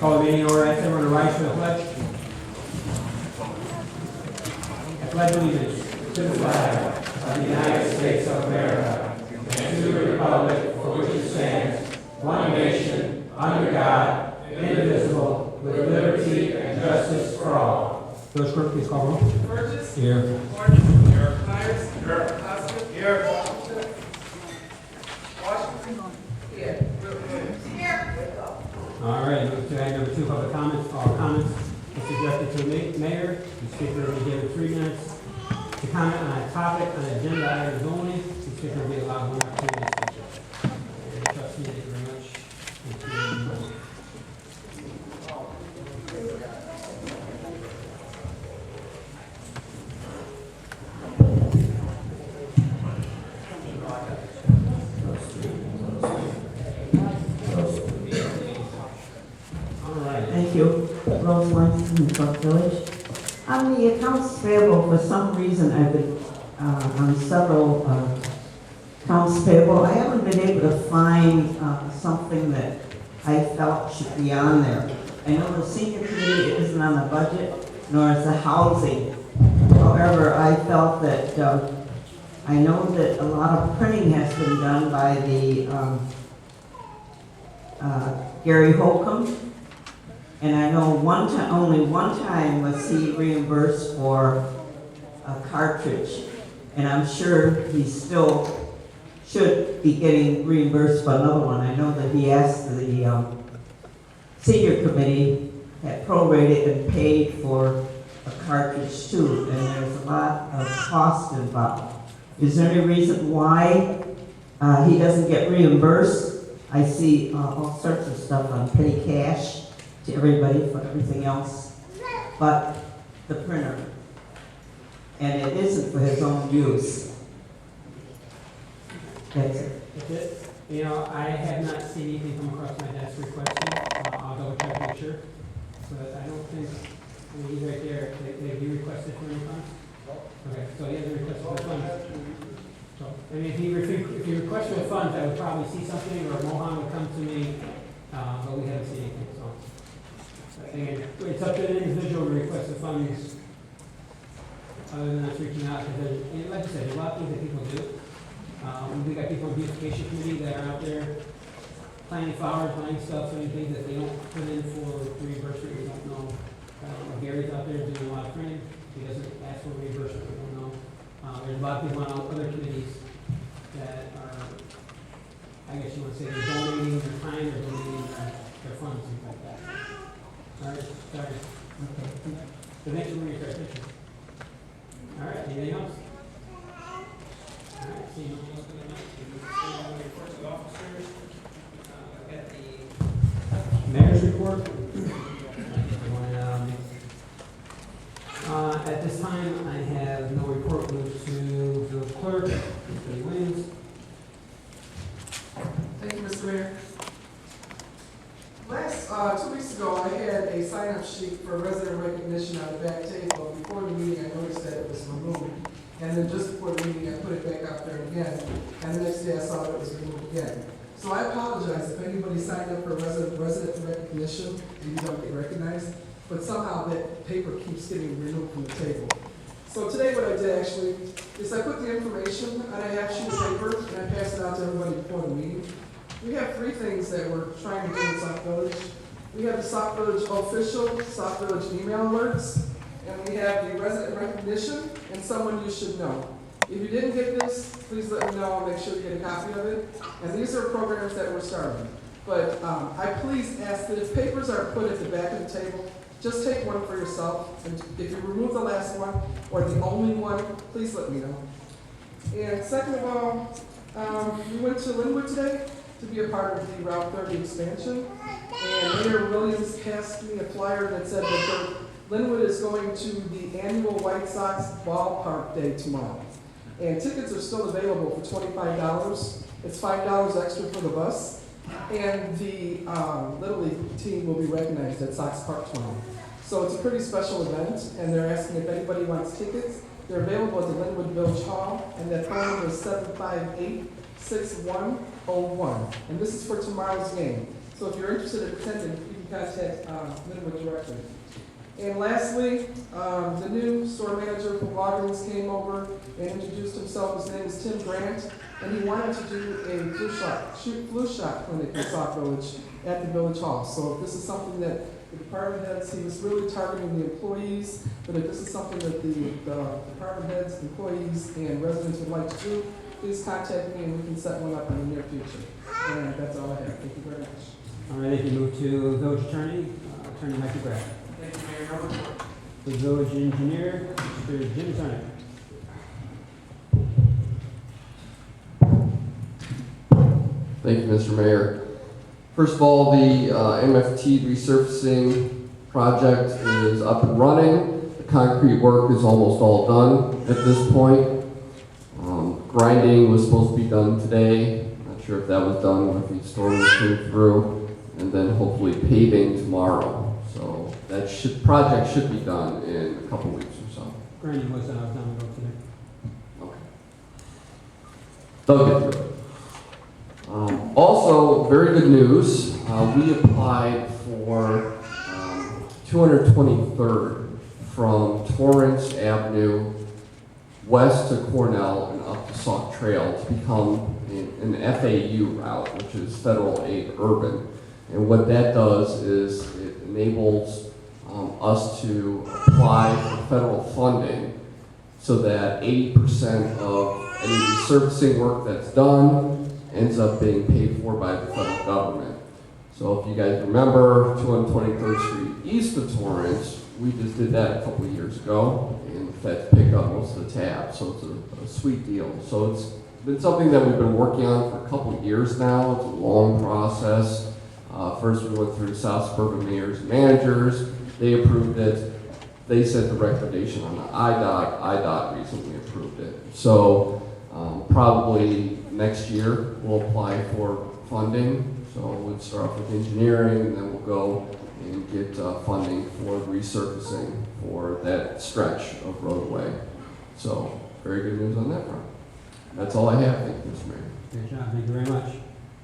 Call the meeting order. Ask everyone to rise for the pledge. I pledge allegiance to the flag of the United States of America and to the republic for which it stands, one nation, under God, indivisible, with liberty and justice for all. Village Clerk, please call roll. Burgess. Here. Gordon. Here. Myers. Here. Osgood. Here. Washington. Here. All right, move to item number 2, public comments. All comments is directed to the mayor. The speaker will be given 3 minutes to comment on a topic on agenda items only. The speaker will be allowed 1 opportunity to speak. And trustee, thank you very much. Thank you. Thank you. Rose Langston, Sauk Village. On the accounts payable, for some reason, I've been on several accounts payable. I haven't been able to find something that I felt should be on there. I know the senior committee isn't on the budget, nor is the housing. However, I felt that I know that a lot of printing has been done by the Gary Holcomb. And I know only one time was he reimbursed for a cartridge. And I'm sure he still should be getting reimbursed for another one. I know that he asked the senior committee had prorated and paid for a cartridge too. And there's a lot of cost involved. Is there any reason why he doesn't get reimbursed? I see all sorts of stuff on petty cash to everybody for everything else but the printer. And it isn't for his own use. That's it. That's it. You know, I have not seen anything come across my desk requesting. I'll double check to make sure. But I don't think, I mean, he's right there. Have you requested for any funds? Okay, so he hasn't requested for funds. So, I mean, if he requests for funds, I would probably see something, or Mohan would come to me, but we haven't seen anything, so. And it's up to the individual to request the funds, other than us reaching out, because like I said, there's a lot of things that people do. We got people on the beautification committee that are out there planting flowers, buying stuff, doing things that they don't put in for reimbursement. We don't know. Gary's out there doing a lot of printing. He doesn't ask for reimbursement. We don't know. There's a lot of people on other committees that are, I guess you want to say, they're donating their time or donating their funds, things like that. All right, sorry. Okay. The next one is our picture. All right, anything else? All right, see you. Reports of officers. Got the mayor's report. At this time, I have no report. Move to the clerk, Mr. Williams. Thank you, Mr. Mayor. Last 2 weeks ago, I had a sign-up sheet for resident recognition on the back table. Before the meeting, I noticed that it was removed. And then just before the meeting, I put it back up there again. And the next day, I saw that it was removed again. So I apologize if anybody signed up for resident recognition and you don't get recognized. But somehow that paper keeps getting removed from the table. So today what I did actually is I put the information on a half sheet of paper and I passed it out to everybody before the meeting. We have 3 things that we're trying to do in Sauk Village. We have the Sauk Village official Sauk Village email alerts, and we have the resident recognition and someone you should know. If you didn't get this, please let me know. I'll make sure you get a copy of it. And these are programs that we're starting. But I please ask that if papers are put at the back of the table, just take one for yourself. And if you remove the last one or the only one, please let me know. And second of all, we went to Linwood today to be a part of the Route 30 expansion. And Mayor Williams passed me a flyer that said that Linwood is going to the annual White Sox ballpark day tomorrow. And tickets are still available for $25. It's $5 extra for the bus. And the Little League team will be recognized at Sauk Park 20. So it's a pretty special event, and they're asking if anybody wants tickets. They're available at the Linwood Village Hall, and that phone number is 758-6101. And this is for tomorrow's game. So if you're interested in attending, you can contact Linwood directly. And lastly, the new store manager from Walgreens came over and introduced himself. His name is Tim Grant, and he wanted to do a flu shot clinic in Sauk Village at the Village Hall. So if this is something that the department heads, he was really targeting the employees, but if this is something that the department heads, employees, and residents would like to do, please contact me and we can set one up in the near future. And that's all I have. Thank you very much. All right, thank you. Move to Village Attorney, Attorney Mike McGrath. Thank you, Mayor. No report. The Village Engineer, Mr. Jim Zarnik. Thank you, Mr. Mayor. First of all, the MFT resurfacing project is up and running. The concrete work is almost all done at this point. Grinding was supposed to be done today. Not sure if that was done or if the storm came through. And then hopefully paving tomorrow. So that project should be done in a couple weeks or so. Grinding was down the road today. Okay. They'll get through it. Also, very good news. We applied for 223rd from Torrance Avenue west to Cornell and up to Sauk Trail to become an FAU route, which is Federal Aid Urban. And what that does is it enables us to apply for federal funding so that 80% of any resurfacing work that's done ends up being paid for by the federal government. So if you guys remember 223rd Street east of Torrance, we just did that a couple of years ago, and the feds pick up most of the tab, so it's a sweet deal. So it's been something that we've been working on for a couple of years now. It's a long process. First we went through South Suburban mayors and managers. They approved it. They sent the recommendation on the IDOT. IDOT recently approved it. So probably next year we'll apply for funding. So we'll start off with engineering, and then we'll go and get funding for resurfacing for that stretch of roadway. So very good news on that front. That's all I have. Thank you, Mr. Mayor. Good job. Thank you very much.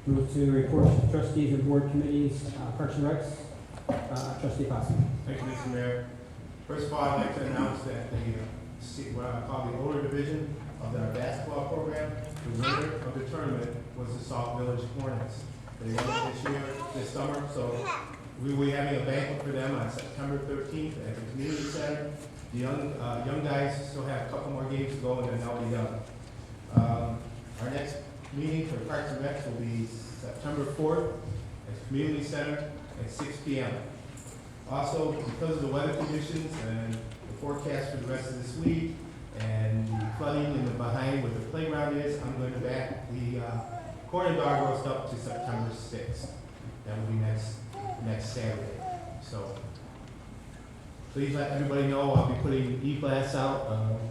Move to reports of trustees and board committees, Parks and Recs. Trustee Posse. Thank you, Mr. Mayor. First of all, I'd like to announce that what I call the older division of our basketball program, the winner of the tournament was the Sauk Village Hornets. They won this summer, so we will be having a banquet for them on September 13th at the community center. The young guys still have a couple more games to go, and then they'll be done. Our next meeting for Parks and Recs will be September 4th at the community center at 6 p.m. Also, because of the weather conditions and the forecast for the rest of this week and the flooding in the behind where the playground is, I'm going to back the corn and dog roast up to September 6th. That will be next Saturday. So please let everybody know. I'll be putting e-blast out.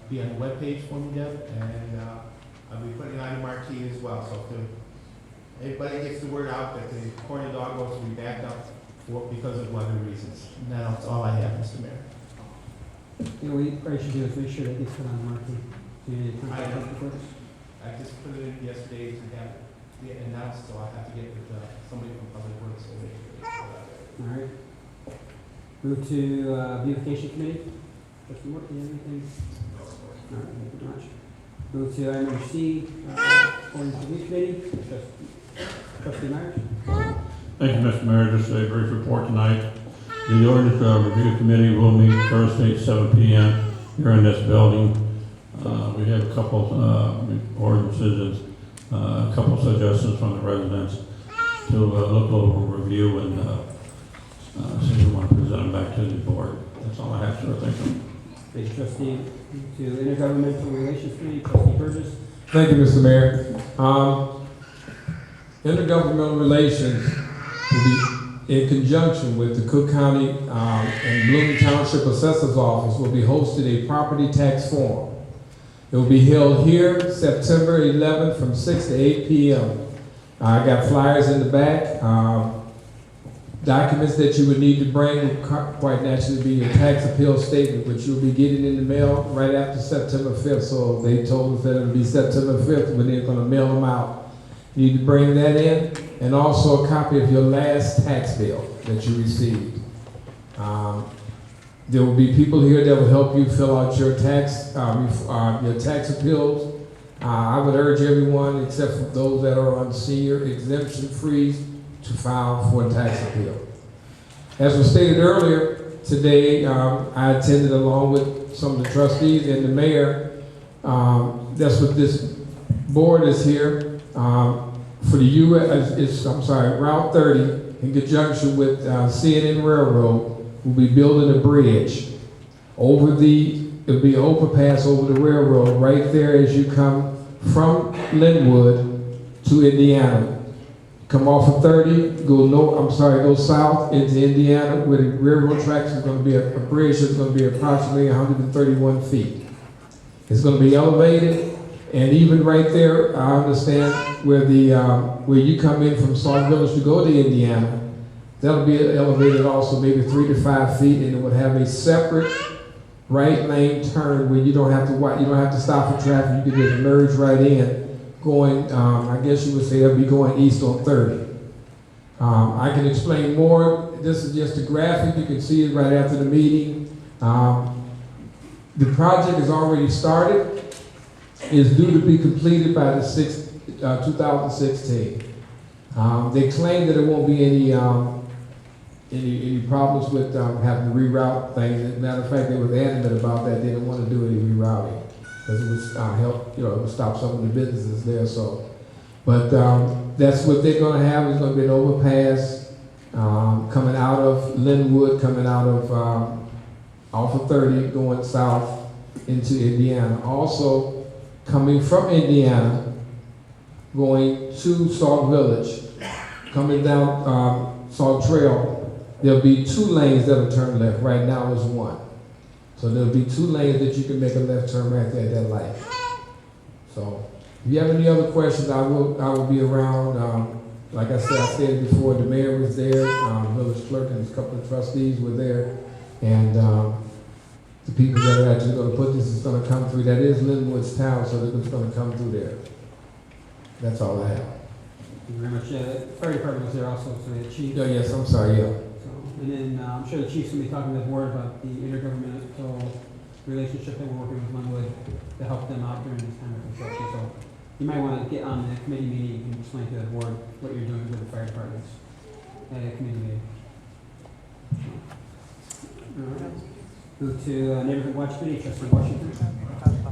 Be on the webpage for me, Deb, and I'll be putting on the marquee as well. So if everybody gets the word out that the corn and dog roast will be backed up because of weather reasons. And that's all I have, Mr. Mayor. You know, what we probably should do is make sure that gets put on the marquee. Do you need to contact us before? I just put it in yesterday to have it announced, so I have to get with somebody from Public Works to make sure it's put out there. All right. Move to beautification committee. Trustee Moore, do you have anything? All right, thank you very much. Move to item number C, ordinance review committee. Trustee Myers. Thank you, Mr. Mayor. Just a brief report tonight. The ordinance review committee will meet Thursday at 7 p.m. here in this building. We have a couple ordinances and a couple suggestions from the residents to look over, review, and see if we want to present them back to the board. That's all I have, sir. Thank you. Thank you, trustee. To intergovernmental relations committee, trustee Burgess. Thank you, Mr. Mayor. Intergovernmental relations will be in conjunction with the Cook County and Blooming Township Assessor's Office will be hosted a property tax forum. It will be held here September 11th from 6 to 8 p.m. I got flyers in the back. Documents that you would need to bring would quite naturally be your tax appeal statement, which you'll be getting in the mail right after September 5th. So they told us that it'll be September 5th when they're going to mail them out. You need to bring that in, and also a copy of your last tax bill that you received. There will be people here that will help you fill out your tax appeals. I would urge everyone, except for those that are on senior exemption freeze, to file for a tax appeal. As was stated earlier, today I attended along with some of the trustees and the mayor. That's what this board is here for the Route 30 in conjunction with CNN Railroad. We'll be building a bridge over it'll be an overpass over the railroad right there as you come from Linwood to Indiana. Come off of 30, go south into Indiana, where the railroad tracks is going to be a bridge that's going to be approximately 131 feet. It's going to be elevated, and even right there, I understand where you come in from Sauk Village to go to Indiana, that'll be elevated also maybe 3 to 5 feet, and it would have a separate right lane turn where you don't have to stop for traffic. You can just merge right in. Going, I guess you would say they'll be going east on 30. I can explain more. This is just a graphic. You can see it right after the meeting. The project is already started. It's due to be completed by the 2016. They claim that there won't be any problems with having to reroute things. As a matter of fact, they were adamant about that. They didn't want to do any rerouting, because it would help, it would stop some of the businesses there. So, but that's what they're going to have. It's going to be an overpass coming out of Linwood, coming out of off of 30, going south into Indiana. Also, coming from Indiana, going to Sauk Village, coming down Sauk Trail. There'll be 2 lanes that'll turn left. Right now is 1. So there'll be 2 lanes that you can make a left turn right there at that light. So if you have any other questions, I will be around. Like I said before, the mayor was there, village clerk and a couple of trustees were there, and the people that are actually going to put this is going to come through. That is Linwood's town, so it's going to come through there. That's all I have. Thank you very much. Fire department was there also, so the chief. Oh, yes, I'm sorry, yeah. And then I'm sure the chief's going to be talking to the board about the intergovernmental relationship that we're working with Linwood to help them out during this time of construction. So you might want to get on the committee meeting and explain to the board what you're doing with the fire departments at a committee meeting. All right. Move to Neighborhood Watch Committee, Trustee Washington.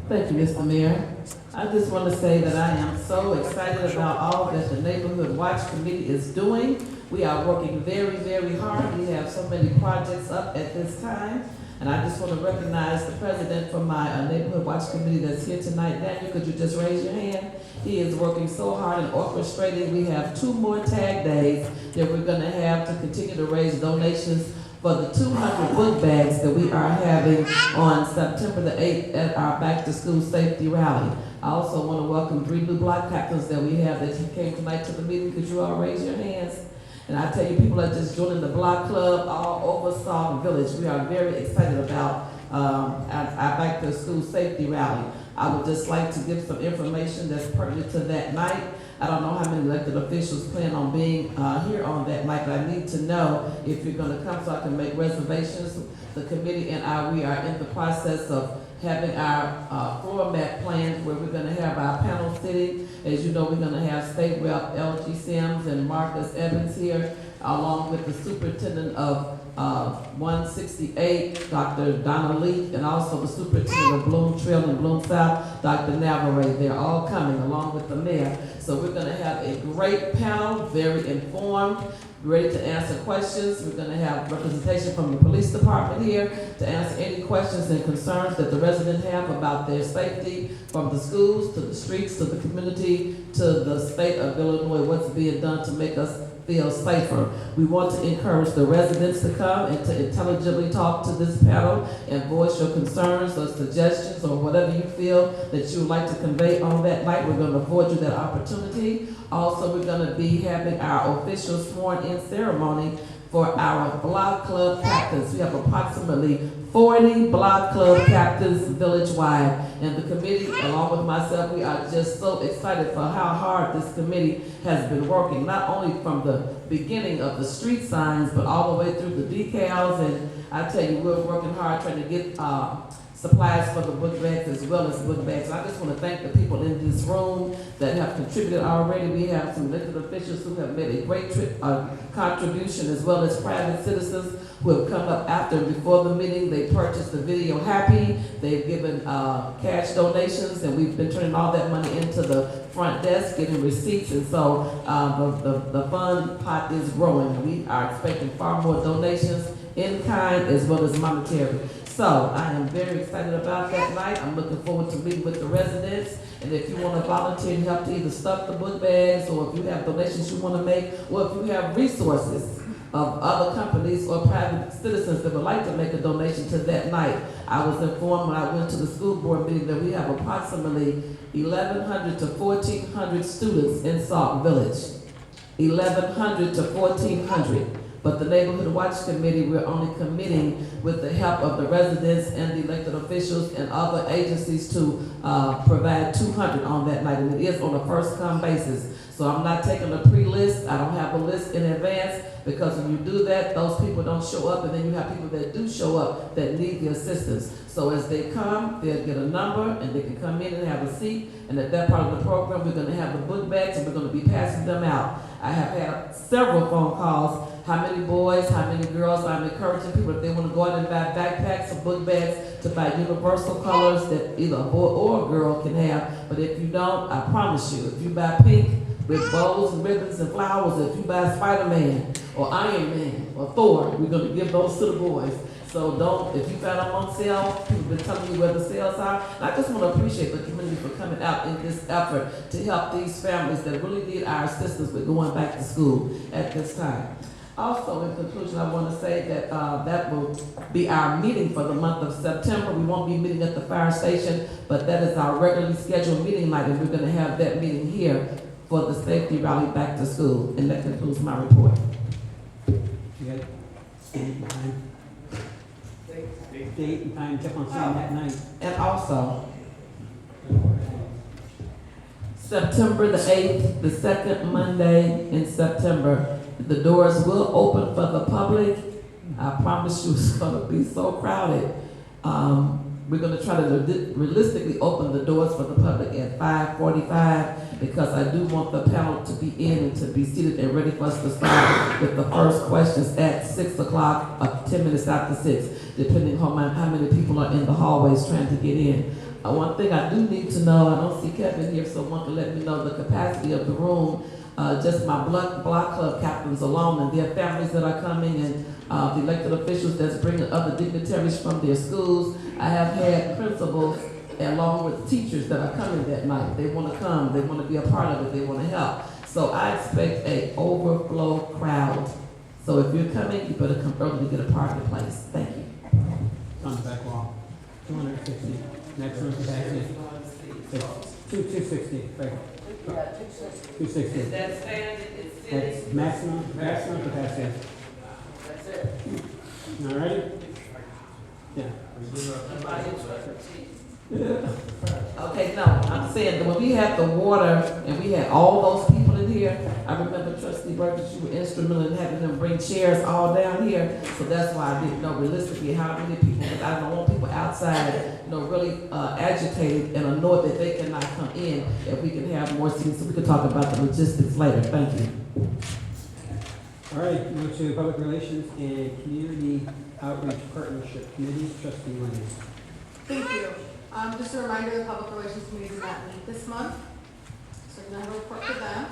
Thank you, Mr. Mayor. I just want to say that I am so excited about all that the Neighborhood Watch Committee is doing. We are working very, very hard. We have so many projects up at this time. And I just want to recognize the president from my Neighborhood Watch Committee that's here tonight. Daniel, could you just raise your hand? He is working so hard and orchestrating. We have 2 more tag days that we're going to have to continue to raise donations for the 200 book bags that we are having on September the 8th at our Back to School Safety Rally. I also want to welcome 3 new block captains that we have that came tonight to the meeting. Could you all raise your hands? And I tell you, people are just joining the block club all over Sauk Village. We are very excited about our Back to School Safety Rally. I would just like to give some information that's pertinent to that night. I don't know how many elected officials plan on being here on that night, but I need to know if you're going to come so I can make reservations. The committee and I, we are in the process of having our floor mat planned where we're going to have our panel sitting. As you know, we're going to have State Rep L.G. Sims and Marcus Evans here, along with the superintendent of 168, Dr. Donna Lee, and also the superintendent of Bloom Trail and Bloom South, Dr. Navarre. They're all coming along with the mayor. So we're going to have a great panel, very informed, ready to answer questions. We're going to have representation from the police department here to answer any questions and concerns that the residents have about their safety, from the schools to the streets to the community to the state of Illinois, what's being done to make us feel safer. We want to encourage the residents to come and to intelligently talk to this panel and voice your concerns or suggestions or whatever you feel that you would like to convey on that night. We're going to afford you that opportunity. Also, we're going to be having our official sworn-in ceremony for our block club captains. We have approximately 40 block club captains village-wide. And the committee, along with myself, we are just so excited for how hard this committee has been working, not only from the beginning of the street signs, but all the way through the decals. And I tell you, we're working hard trying to get supplies for the book bags as well as book bags. I just want to thank the people in this room that have contributed already. We have some elected officials who have made a great contribution, as well as private citizens who have come up after and before the meeting. They purchased the video happy. They've given cash donations, and we've been turning all that money into the front desk, getting receipts, and so the fund pot is growing. We are expecting far more donations in kind as well as monetary. So I am very excited about that night. I'm looking forward to meeting with the residents. And if you want to volunteer and help to either stuff the book bags, or if you have donations you want to make, or if you have resources of other companies or private citizens that would like to make a donation to that night. I was informed when I went to the school board meeting that we have approximately 1,100 to 1,400 students in Sauk Village. 1,100 to 1,400. But the Neighborhood Watch Committee, we're only committing with the help of the residents and the elected officials and other agencies to provide 200 on that night. And it is on a first-come basis. So I'm not taking a pre-list. I don't have a list in advance, because when you do that, those people don't show up, and then you have people that do show up that need the assistance. So as they come, they'll get a number, and they can come in and have a seat. And at that part of the program, we're going to have the book bags, and we're going to be passing them out. I have had several phone calls. How many boys, how many girls? I'm encouraging people, if they want to go out and buy backpacks or book bags, to buy universal colors that either a boy or a girl can have. But if you don't, I promise you, if you buy pink with bows and ribbons and flowers, if you buy Spider-Man or Iron Man or Thor, we're going to give those to the boys. So don't, if you found them on sale, people have been telling you where the sales are. And I just want to appreciate the community for coming out in this effort to help these families that really need our assistance with going back to school at this time. Also, in conclusion, I want to say that that will be our meeting for the month of September. We won't be meeting at the fire station, but that is our regularly scheduled meeting night, and we're going to have that meeting here for the safety rally back to school. And that concludes my report. You got it? Date and time? Date and time, kept on saying that night. And also, September the 8th, the second Monday in September, the doors will open for the public. I promise you it's going to be so crowded. We're going to try to realistically open the doors for the public at 5:45, because I do want the panel to be in and to be seated and ready for us to start with the first questions at 6 o'clock, 10 minutes after 6, depending on how many people are in the hallways trying to get in. One thing I do need to know, I don't see Kevin here, so want to let me know the capacity of the room. Just my block club captains alone and their families that are coming, and the elected officials that's bringing other dignitaries from their schools. I have had principals along with teachers that are coming that night. They want to come, they want to be a part of it, they want to help. So I expect a overflow crowd. So if you're coming, you better come early to get a part of the place. Thank you. On the back wall. 260. Maximum capacity. 260, right. 260. Is that standard? It's That's maximum capacity. That's it. All right? Yeah. Okay, no, I'm saying that when we had the water and we had all those people in here, I remember Trustee Burgess, you were instrumental in having them bring chairs all down here. So that's why I didn't know realistically how many people, because I don't want people outside, really agitated and annoyed that they cannot come in. If we can have more seats, so we can talk about the logistics later. Thank you. All right, move to Public Relations and Community Outreach Partnership Committee, Trustee Lane. Thank you. Just a reminder, the Public Relations Committee did not meet this month, so I can have a report for them.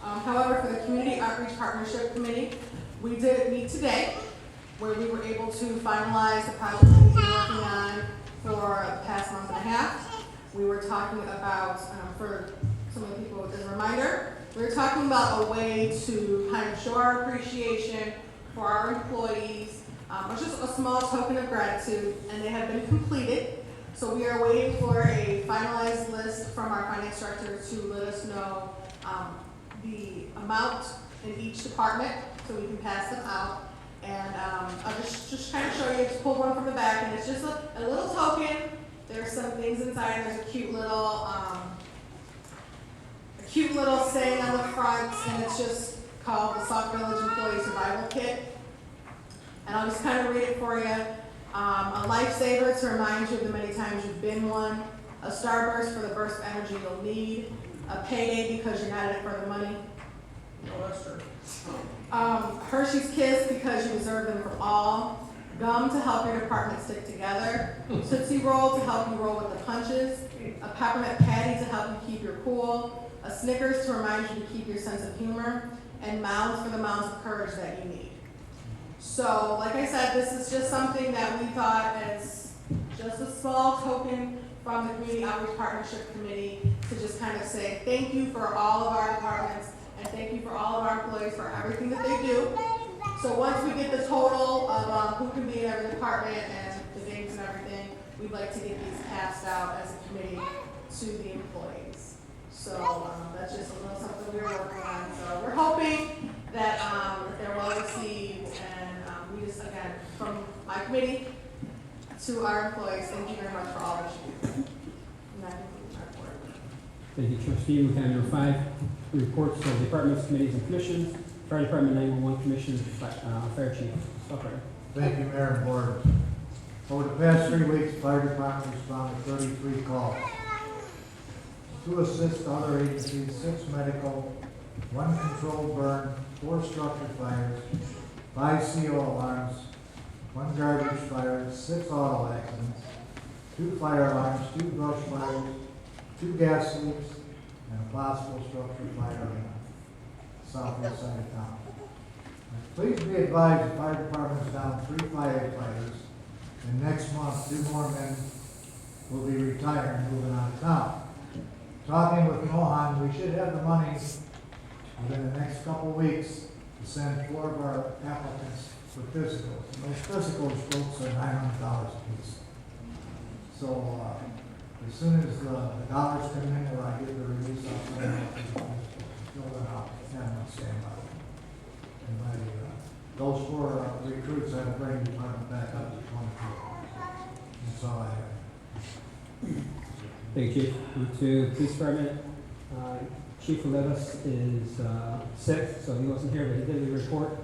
However, for the Community Outreach Partnership Committee, we did meet today, where we were able to finalize the project we've been working on for the past month and a half. We were talking about, for some of the people, as a reminder, we're talking about a way to kind of show our appreciation for our employees, or just a small token of gratitude, and they have been completed. So we are waiting for a finalized list from our finance director to let us know the amount in each department, so we can pass them out. And I'll just kind of show you, just pull one from the back, and it's just a little token. There's some things inside. There's a cute little saying on the front, and it's just called the Sauk Village Employee Survival Kit. And I'll just kind of read it for you. A lifesaver to remind you of the many times you've been one. A starburst for the burst of energy you'll need. A payday because you're not in it for the money. No, that's true. Hershey's Kiss because you deserve them from all. Gum to help your department stick together. Tootsie Roll to help you roll with the punches. A peppermint patty to help you keep your cool. A Snickers to remind you to keep your sense of humor. And Mounds for the mounds of courage that you need. So, like I said, this is just something that we thought as just a small token from the Community Outreach Partnership Committee to just kind of say thank you for all of our departments and thank you for all of our employees for everything that they do. So once we get the total of who can be in every department and the names and everything, we'd like to get these passed out as a committee to the employees. So that's just a little something we're working on. So we're hoping that they're well received, and we just, again, from my committee to our employees, thank you very much for all that you do. And that concludes my report. Thank you, Trustee. We have number 5, reports of departments, committees, and commissions. Fire Department 911 Commission, Fire Chief. Sorry. Thank you, Mayor and Board. Over the past 3 weeks, the Fire Department responded to 33 calls. 2 assist other agencies, 6 medical, 1 controlled burn, 4 structure fires, 5 CO alarms, 1 garbage fire, 6 auto accidents, 2 fire alarms, 2 brush fires, 2 gas leaks, and a possible structure fire on the southeast side of town. Please be advised, the fire department is down 3 firefighters, and next month 2 more men will be retiring and moving out of town. Talking with Mohan, we should have the money within the next couple of weeks to send 4 of our applicants for physicals. And those physicals, folks, are $900 a piece. So as soon as the dollars come in, or I get the release, I'll send them out to fill that out and on standby. And those 4 recruits have to bring the department back up to 24. That's all I have. Thank you, Chief. Move to Police Department. Chief Levis is sick, so he wasn't here, but he did the report.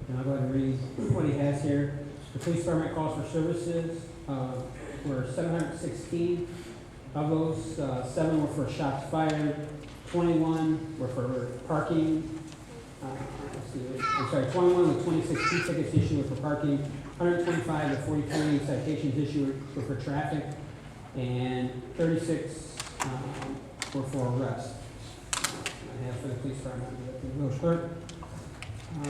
And I'll go ahead and read what he has here. The Police Department calls for services were 716. Of those, 7 were for shots fired, 21 were for parking. 21 of the 26 key tickets issued were for parking. 125 of the 43 citations issued were for traffic, and 36 were for arrest. I have for the police department. Village clerk.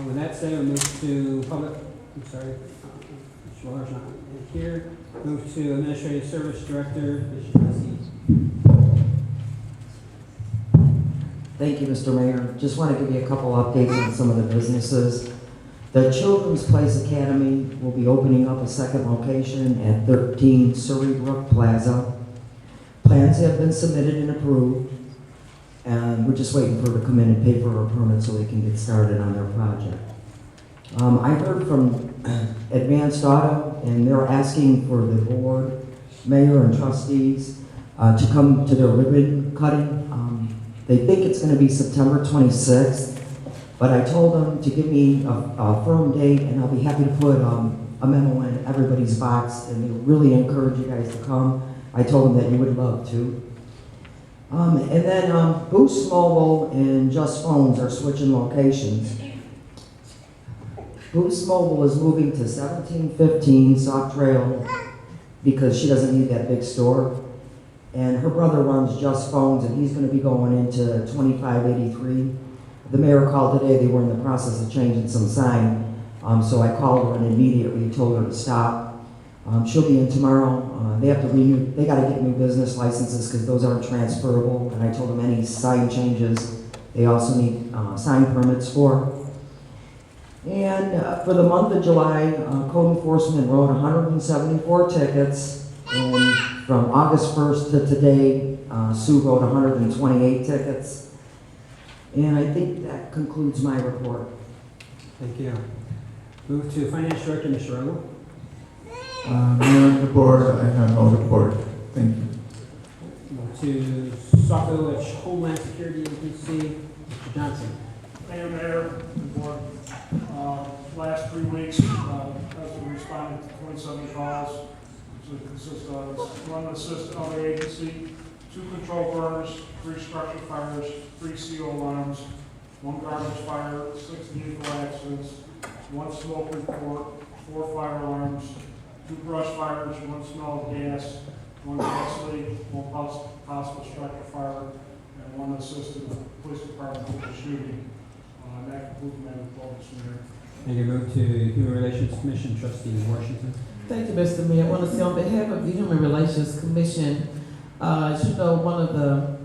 With that said, we'll move to public. I'm sorry, Mr. Weller's not here. Move to Administrative Service Director, Mr. Messi. Thank you, Mr. Mayor. Just want to give you a couple updates on some of the businesses. The Children's Place Academy will be opening up a second location at 13 Surrey Brook Plaza. Plans have been submitted and approved, and we're just waiting for her to come in and pay for her permit so they can get started on their project. I heard from Advanced Auto, and they're asking for the board, mayor, and trustees to come to their ribbon cutting. They think it's going to be September 26th, but I told them to give me a firm date, and I'll be happy to put a memo in everybody's box, and they really encourage you guys to come. I told them that you would love to. And then Boost Mobile and Just Phones are switching locations. Boost Mobile is moving to 1715 Sauk Trail because she doesn't need that big store. And her brother runs Just Phones, and he's going to be going into 2583. The mayor called today. They were in the process of changing some sign. So I called her and immediately told her to stop. She'll be in tomorrow. They have to renew, they got to get new business licenses because those aren't transferable. And I told them any sign changes, they also need sign permits for. And for the month of July, code enforcement wrote 174 tickets, and from August 1st to today, Sue wrote 128 tickets. And I think that concludes my report. Thank you. Move to Finance Director, Mr. Romo. Mayor and the board, I have no report. Thank you. Move to Sauk Village Homeland Security Agency, Mr. Johnson. Mayor, and board, last 3 weeks, has been responding to 27 calls, which consist of 1 assist other agency, 2 control burners, 3 structure fires, 3 CO alarms, 1 garbage fire, 6 vehicle accidents, 1 smoke report, 4 fire alarms, 2 brush fires, 1 smell of gas, 1 gas leak, 1 possible structure fire, and 1 assisted police department with a shooting. And that concludes my report, Mr. Mayor. Thank you. Move to Human Relations Commission, Trustee Washington. Thank you, Mr. Mayor. I want to say on behalf of the Human Relations Commission, as you know, one of the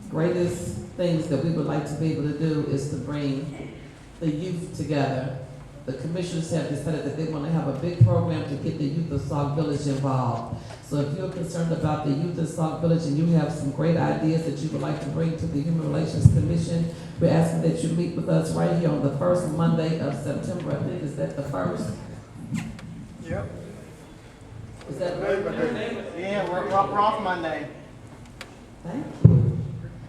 greatest things that we would like to be able to do is to bring the youth together. The commissioners have decided that they want to have a big program to get the youth of Sauk Village involved. So if you're concerned about the youth of Sauk Village and you have some great ideas that you would like to bring to the Human Relations Commission, we're asking that you meet with us right here on the first Monday of September. I think, is that the first? Yep. Is that Yeah, we're off Monday. Thank you.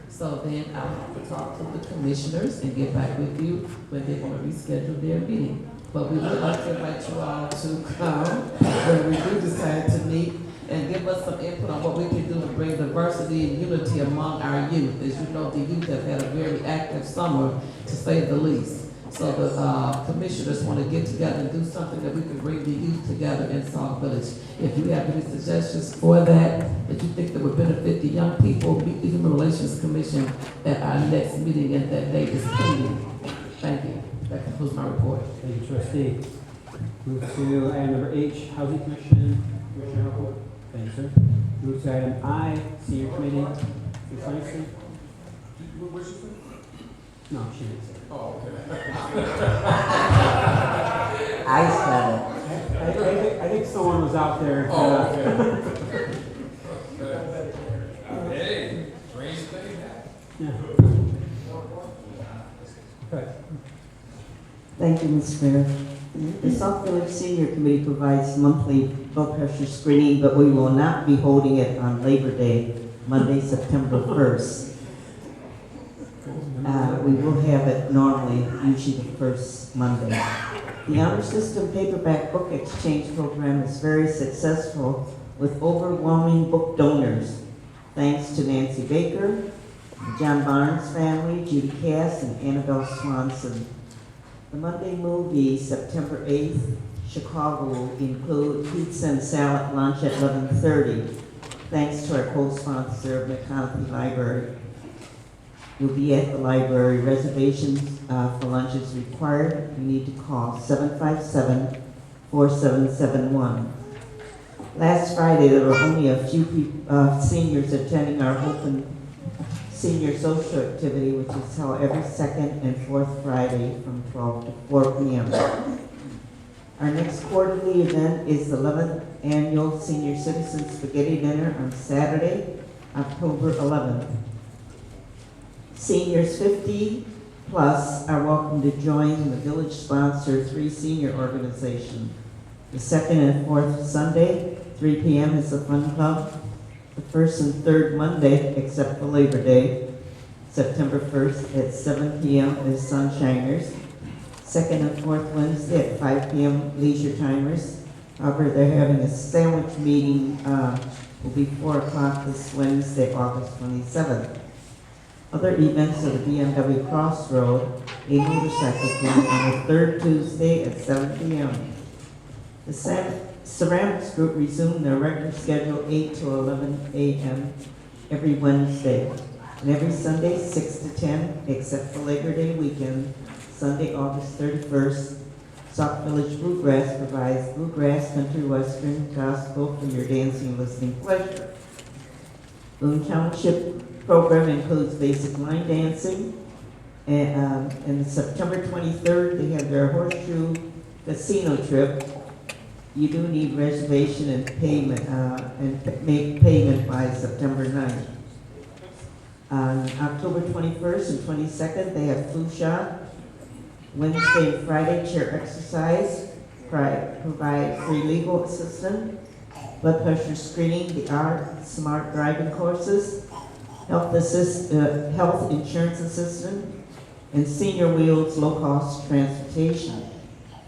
So then I'll have to talk to the commissioners and get back with you when they want to reschedule their meeting. But we would like to invite you all to come when we do decide to meet and give us some input on what we can do to bring diversity and unity among our youth. As you know, the youth have had a very active summer, to say the least. So the commissioners want to get together and do something that we can bring the youth together in Sauk Village. If you have any suggestions for that you think that would benefit the young people, meet the Human Relations Commission at our next meeting, and that date is pending. Thank you. That concludes my report. Thank you, Trustee. Move to item number H, Housing Commission, Commissioner Huckle. Thank you, sir. Move to item I, Senior Committee, Ms. Langston. What's your thing? No, she didn't say. Oh, okay. I said it. I think someone was out there. Oh, okay. Hey, strange thing happened. Yeah. Good. Thank you, Mr. Mayor. The Sauk Village Senior Committee provides monthly blood pressure screening, but we will not be holding it on Labor Day, Monday, September 1st. We will have it normally, usually the first Monday. The Honor System paperback book exchange program is very successful with overwhelming book donors. Thanks to Nancy Baker, the John Barnes family, Judy Cass, and Annabelle Swanson. The Monday movie, September 8th, Chicago, will include pizza and salad lunch at 11:30, thanks to our co-sponsor, McConaughey Library. You'll be at the library. Reservations for lunch is required. You need to call 757-4771. Last Friday, there were only a few seniors attending our open senior social activity, which is held every second and fourth Friday from 12 to 4 p.m. Our next quarterly event is the 11th Annual Senior Citizen Spaghetti Dinner on Saturday, October 11th. Seniors 50 plus are welcome to join the village-sponsored 3 senior organization. The second and fourth Sunday, 3 p.m. is the Fun Club. The first and third Monday, except for Labor Day, September 1st at 7 p.m. is Sunshiners. Second and fourth Wednesday at 5 p.m. Leisure Timers. However, they're having a sandwich meeting, will be 4 o'clock this Wednesday, August 27th. Other events are the BMW Crossroad, a motorcycle team on the third Tuesday at 7 p.m. The Ceramics Group resumed their regular schedule 8 to 11 a.m. every Wednesday, and every Sunday 6 to 10, except for Labor Day weekend, Sunday, August 31st. Sauk Village Bluegrass provides bluegrass, country western, gospel for your dancing and listening pleasure. Boone Township program includes basic line dancing. And September 23rd, they have their horseshoe casino trip. You do need reservation and payment, make payment by September 9th. On October 21st and 22nd, they have flu shot. Wednesday and Friday, chair exercise, provide free legal assistance, blood pressure screening, the art, smart driving courses, health insurance assistance, and senior wheels low-cost transportation.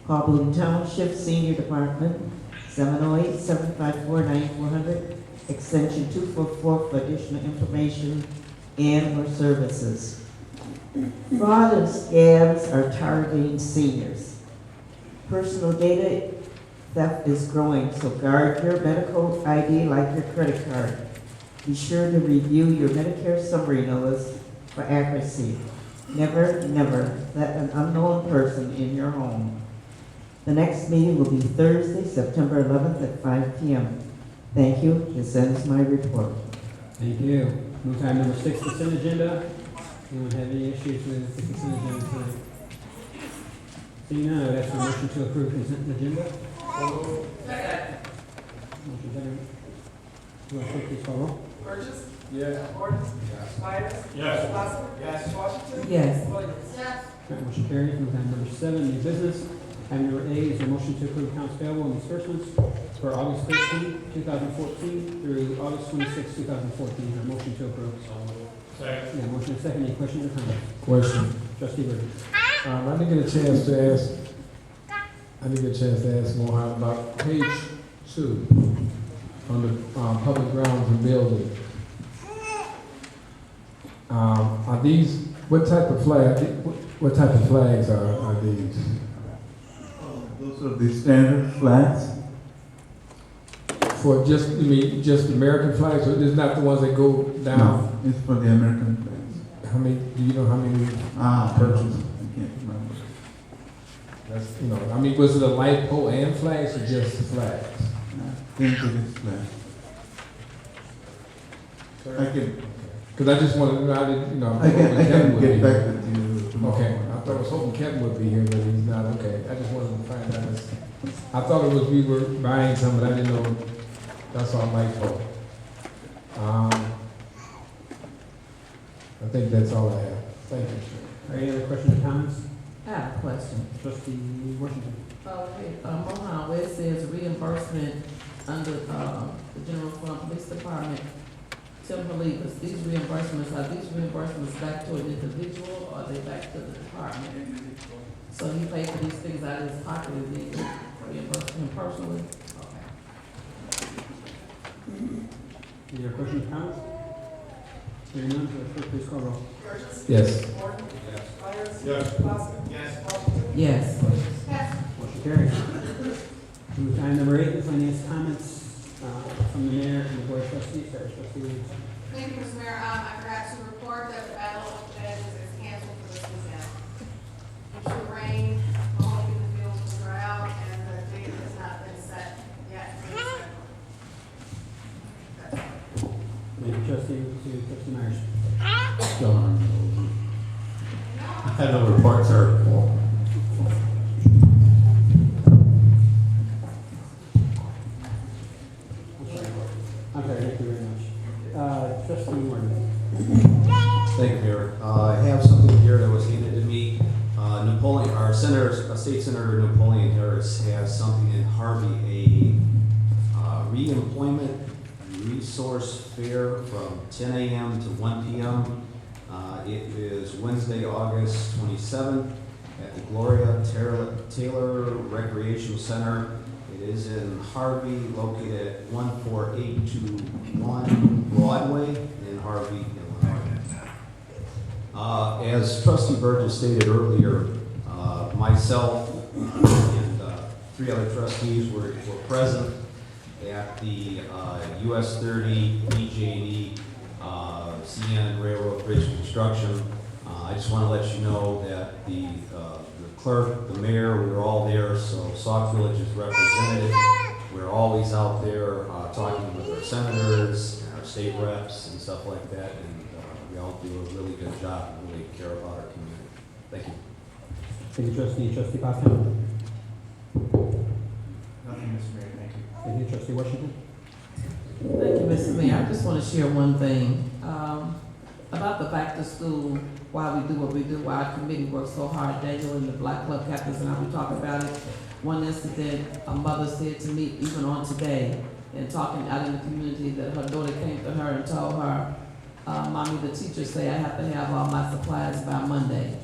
Call Boone Township Senior Department, 708-754-9400, extension 244 for additional information and/or services. Fraud and scams are targeting seniors. Personal data theft is growing, so guard your medical ID like your credit card. Be sure to review your Medicare summary notice for accuracy. Never, never let an unknown person in your home. The next meeting will be Thursday, September 11th at 5 p.m. Thank you. This ends my report. Thank you. Move to item number 6, consent agenda. Anyone have any issues with the consent agenda tonight? Seeing none, I would ask for a motion to approve consent agenda. Motion second. Do you want to take this call roll? Burgess. Yes. Gordon. Myers. Yes. Plasko. Yes. Washington. Yes. Williams. Yes. All right, motion carries. Move to item number 7, new business. Item number 8 is a motion to approve accounts payable and disbursements for August 13, 2014 through August 26, 2014. A motion to approve. Second. Yeah, motion second. Any questions or comments? Question. Trustee Burgess. I didn't get a chance to ask Mohan about page 2 on the public grounds and building. Are these, what type of flags are these? Those are the standard flags. For just, you mean just American flags, or is not the ones that go down? No, it's for the American flags. How many, do you know how many purchased? I can't remember. That's, you know, I mean, was it a light pole and flags or just flags? Into this flag. I can, Because I just wanted to know, I didn't, you know, I can would get be back here. with you tomorrow. Okay, I was hoping Kevin would be here, but he's not, okay. I just wanted to find out. I thought it was we were buying some, but I didn't know that's all light pole. I think that's all I have. Thank you. Are any other questions or comments? I have a question. Trustee Washington. Okay, Mohan, where it says reimbursement under, the general fund police department, Tim Believers, these reimbursements back to an individual or are they back to the department? So he paid for these things out of his pocket, and they reimburse him personally? Okay. Any other questions or comments? Hearing none, please call roll. Burgess. Yes. Gordon. Myers. Yes. Plasko. Yes. Washington. Yes. Yes. Motion carries. Move to item number 8, miscellaneous comments from the mayor and the board of trustees. Sorry, trustee Williams. Thank you, Mr. Mayor. I forgot to report that the Battle of Edges is canceled for this weekend. Due to rain, the whole the fields will dry out, and the date has not been set yet for the schedule. Thank you, trustee Myers. I had no report, sir. Okay, thank you very much. Trustee Warren. Thank you, Mayor. I have something here that was handed to me. Napoleon, our senator, State Senator Napoleon Harris has something in Harvey, a reemployment resource fair from 10 a.m. to 1 p.m. It is Wednesday, August 27th at the Gloria Taylor Recreation Center. It is in Harvey, located at 14821 Broadway in Harvey, Illinois. As Trustee Burgess stated earlier, myself and 3 other trustees were present at the US 30 BJ&E CN Railroad Bridge construction. I just want to let you know that the clerk, the mayor, we were all there, so Sauk Village is represented. We're always out there talking with our senators and our state reps and stuff like that, and we all do a really good job and really care about our community. Thank you. Thank you, trustee. Trustee Pascal? Nothing, Mr. Mayor, thank you. Thank you, trustee Washington? Thank you, Mr. Mayor. I just want to share one thing about the back to school, why we do what we do, why our committee works so hard. Daniel and the Black Club captains and I, we talk about it. One incident, a mother said to me, even on today, and talking out in the community, that her daughter came to her and told her, Mommy, the teacher say I have to have all my supplies by Monday.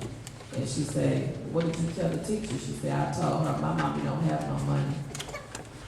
And she said, what did you tell the teacher? She said, I told her, my mommy don't have no money.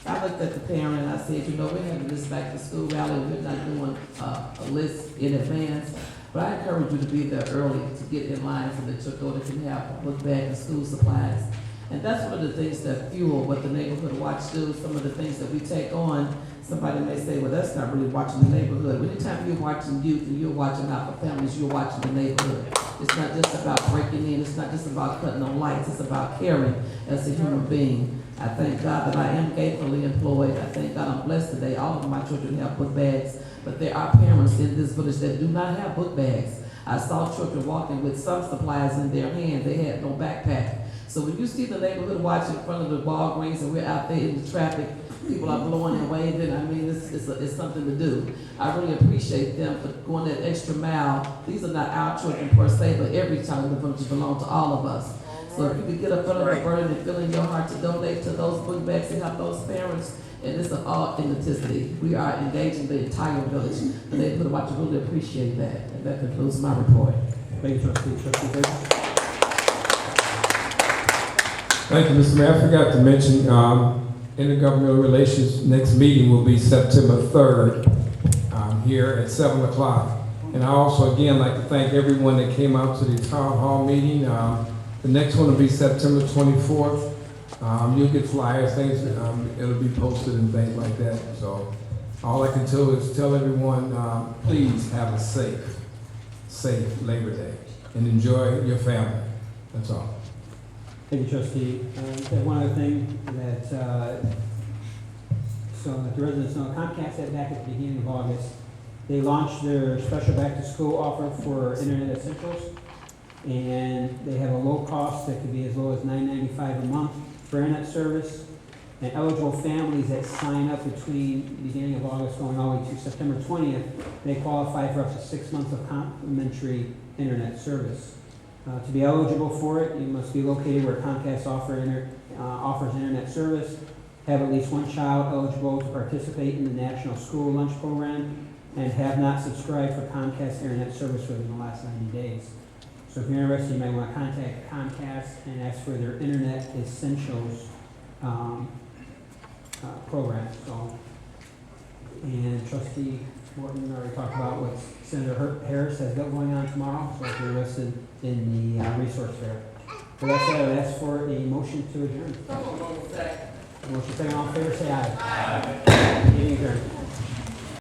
I looked at the parent and I said, you know, we're having this back to school rally, we're not doing a list in advance, but I encourage you to be there early to get in line so that your daughter can have a book bag and school supplies. And that's one of the things that fuel what the Neighborhood Watch do, some of the things that we take on. Somebody may say, well, that's not really watching the neighborhood. Anytime you're watching youth and you're watching out for families, you're watching the neighborhood. It's not just about breaking in, it's not just about cutting on lights, it's about caring as a human being. I thank God that I am gainfully employed. I thank God I'm blessed today. All of my children have book bags, but there are parents in this village that do not have book bags. I saw children walking with some supplies in their hand. They had no backpack. So when you see the Neighborhood Watch in front of the Walgreens and we're out there in the traffic, people are blowing and waving, I mean, it's something to do. I really appreciate them for going that extra mile. These are not our children per se, but every child in the village belongs to all of us. So if you could get up front of the burden and feel in your heart to donate to those book bags and help those parents, and it's an authenticity. We are engaging the entire village. The Neighborhood Watch really appreciate that. And that concludes my report. Thank you, trustee. Trustee Davis? Thank you, Mr. Mayor. I forgot to mention, intergovernmental relations next meeting will be September 3rd here at 7 o'clock. And I also, again, like to thank everyone that came out to the town hall meeting. The next one will be September 24th. You'll get flyers, things, it'll be posted and things like that. So all I can tell is tell everyone, please have a safe Labor Day and enjoy your family. That's all. Thank you, trustee. One other thing that, so that the residents know, Comcast said back at the beginning of August, they launched their special back-to-school offer for Internet Essentials, and they have a low cost that could be as low as $9.95 a month for internet service. And eligible families that sign up between the beginning of August going all the way to September 20th, they qualify for up to 6 months of complimentary internet service. To be eligible for it, you must be located where Comcast offers internet service, have at least one child eligible to participate in the National School Lunch Program, and have not subscribed for Comcast internet service within the last 90 days. So if you're interested, you might want to contact Comcast and ask for their Internet Essentials program. So, and Trustee Morton already talked about what Senator Harris has got going on tomorrow, so if you're interested in the resource fair. So that's it. I would ask for a motion to adjourn. Motion second, all in favor, say aye. Aye. Meeting adjourned.